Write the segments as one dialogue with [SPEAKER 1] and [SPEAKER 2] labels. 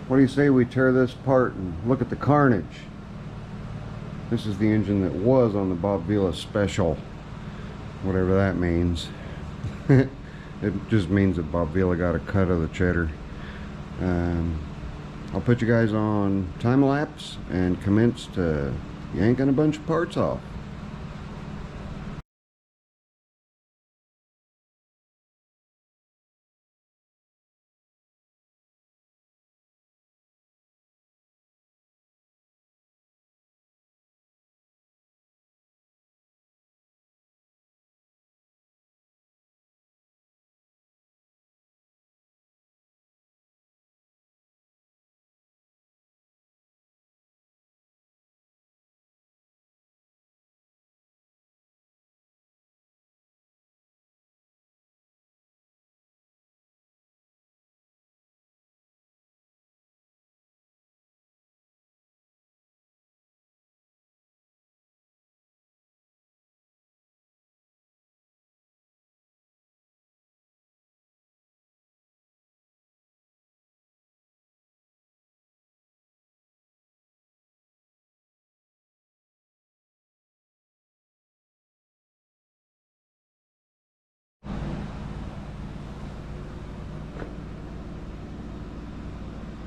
[SPEAKER 1] What do you say we tear this apart and look at the carnage? This is the engine that was on the Bob Vila Special, whatever that means. It just means that Bob Vila got a cut of the cheddar. I'll put you guys on time lapse and commence to yanking a bunch of parts off.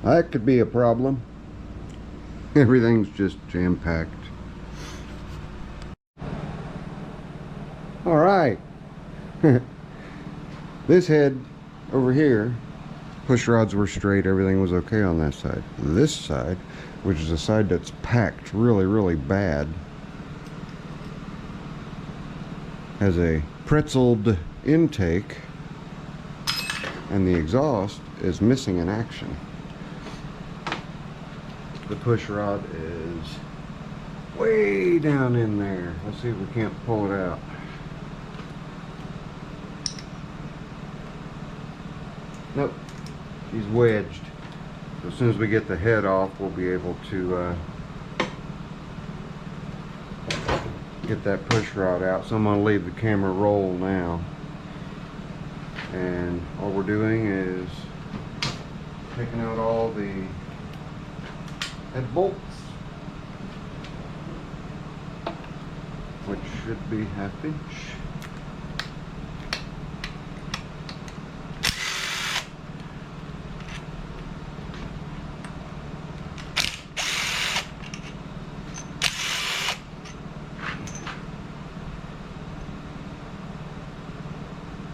[SPEAKER 1] That could be a problem. Everything's just jam-packed. Alright. This head over here, push rods were straight, everything was okay on that side. This side, which is a side that's packed really bad, has a pretzeled intake, and the exhaust is missing in action. The push rod is way down in there. Let's see if we can't pull it out. Nope, he's wedged. So as soon as we get the head off, we'll be able to get that push rod out. So I'm going to leave the camera roll now. And all we're doing is taking out all the head bolts, which should be 1/2 inch.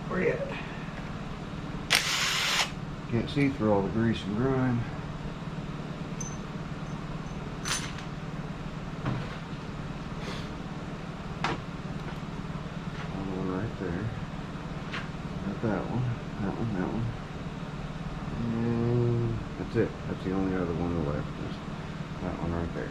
[SPEAKER 1] Where you at? Can't see through all the grease and grime. That one, and that's it. That's the only other one left, is that one right there.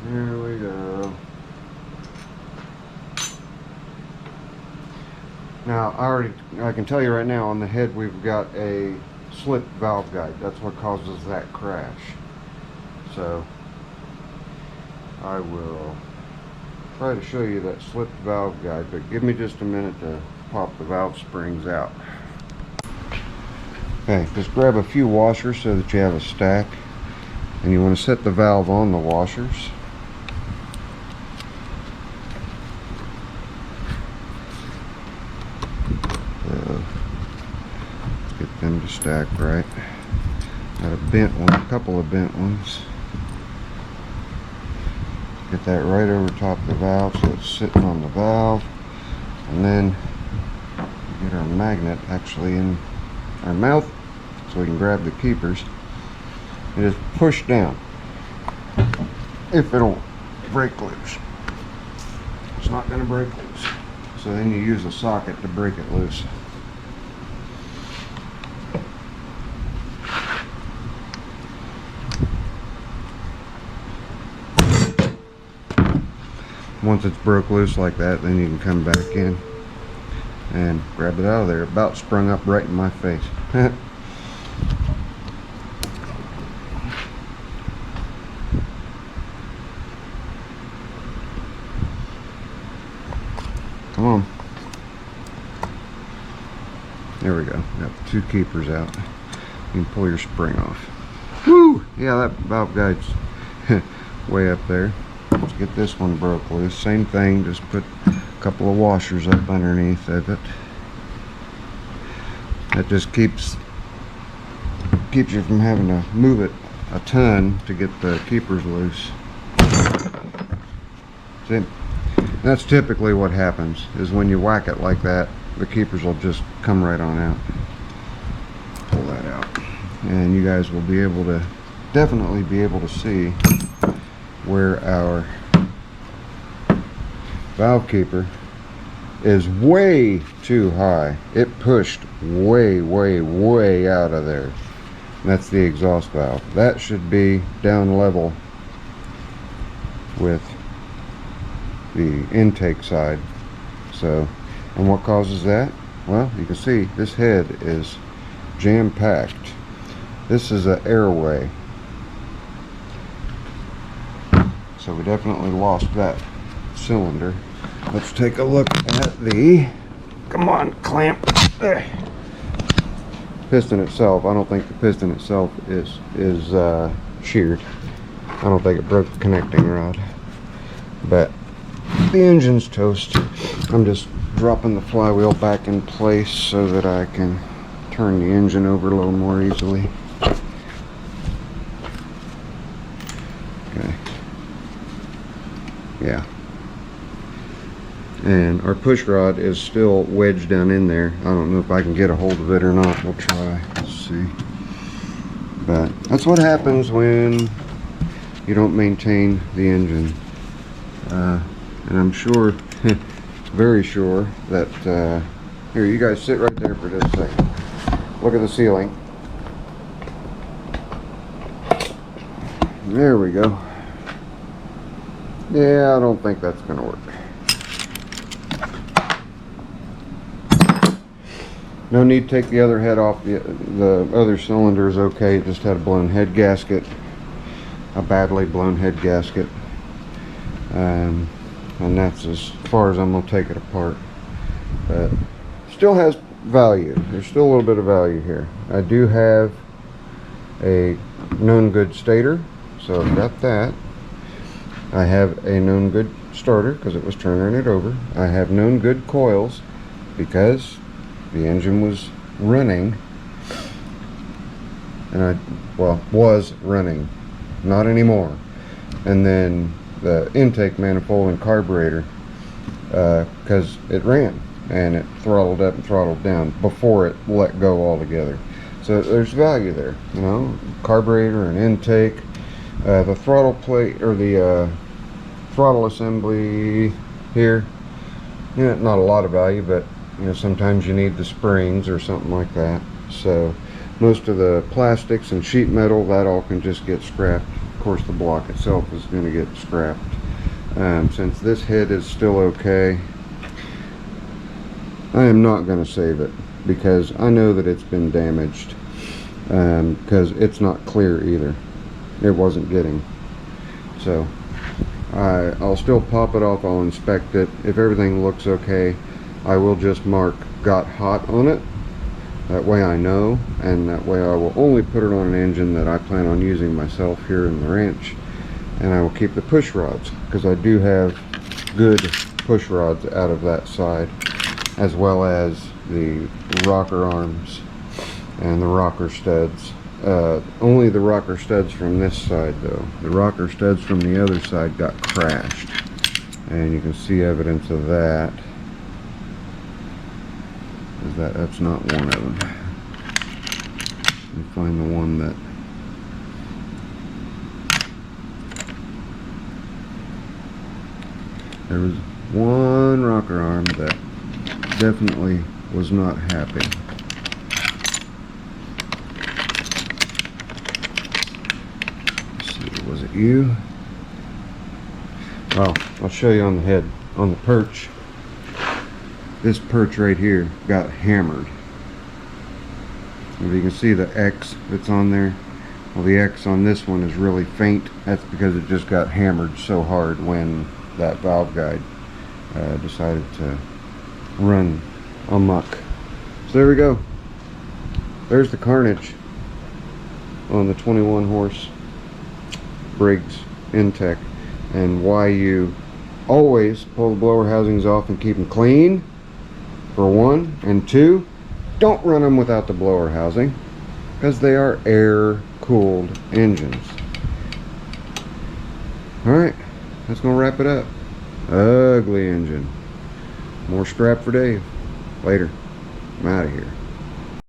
[SPEAKER 1] There we go. Now I can tell you right now, on the head we've got a slip valve guide. That's what causes that crash. So I will try to show you that slipped valve guide, but give me just a minute to pop the valve springs out. Okay, just grab a few washers so that you have a stack, and you want to set the valve on the washers. So, let's get them to stack right. Got a bent one, a couple of bent ones. Get that right over top of the valve so it's sitting on the valve, and then get our magnet actually in our mouth so we can grab the keepers and just push down. If it'll break loose, it's not going to break loose, so then you use a socket to break it loose. Once it's broke loose like that, then you can come back in and grab it out of there. About sprung up right in my face. Come on. There we go. Got the 2 keepers out. You can pull your spring off. Woo! Yeah, that valve guide's way up there. Let's get this one broke loose. Same thing, just put a couple of washers up underneath of it. That just keeps you from having to move it a ton to get the keepers loose. See, that's typically what happens, is when you whack it like that, the keepers will just come right on out. Pull that out, and you guys will be able to definitely be able to see where our valve keeper is way too high. It pushed way out of there. That's the exhaust valve. That should be down level with the intake side. So, and what causes that? Well, you can see this head is jam-packed. This is an airway. So we definitely lost that cylinder. Let's take a look at the, come on, clamp. There. Piston itself. I don't think the piston itself is sheared. I don't think it broke the connecting rod. But the engine's toast. I'm just dropping the flywheel back in place so that I can turn the engine over a little more easily. Okay. Yeah. And our push rod is still wedged down in there. I don't know if I can get a hold of it or not. We'll try. Let's see. But that's what happens when you don't maintain the engine. And I'm sure, very sure, that here, you guys sit right there for just a second. Look at the ceiling. There we go. Yeah, I don't think that's going to work. No need to take the other head off. The other cylinder is okay. It just had a blown head gasket, a badly blown head gasket, and that's as far as I'm going to take it apart. But still has value. There's still a little bit of value here. I do have a known good stator, so I've got that. I have a known good starter because it was turning it over. I have known good coils because the engine was running, and was running, not anymore. And then the intake manifold and carburetor, because it ran and it throttled up and throttled down before it let go altogether. So there's value there, you know, carburetor and intake, the throttle plate or the throttle assembly here. You know, not a lot of value, but you know, sometimes you need the springs or something like that. So most of the plastics and sheet metal, that all can just get scrapped. Of course, the block itself is going to get scrapped. Since this head is still okay, I am not going to save it because I know that it's been damaged, because it's not clear either. It wasn't getting. So I'll still pop it off. I'll inspect it. If everything looks okay, I will just mark "got hot" on it. That way I know, and that way I will only put it on an engine that I plan on using myself here in the ranch. And I will keep the push rods, because I do have good push rods out of that side, as well as the rocker arms and the rocker studs. Only the rocker studs from this side though. The rocker studs from the other side got crashed, and you can see evidence of that. That's not one of them. Let me find the one that there was one rocker arm that definitely was not happy. Let's see, was it you? Oh, I'll show you on the head, on the perch. This perch right here got hammered. If you can see the X that's on there, well, the X on this one is really faint. That's because it just got hammered so hard when that valve guide decided to run amok. So there we go. there's the carnage on the 21 horse Briggs Intek, and why you always pull the blower housings off and keep them clean, for one, and two, don't run them without the blower housing, because they are air cooled engines. Alright, that's gonna wrap it up. Ugly engine. More scrap for Dave. Later. I'm out of here.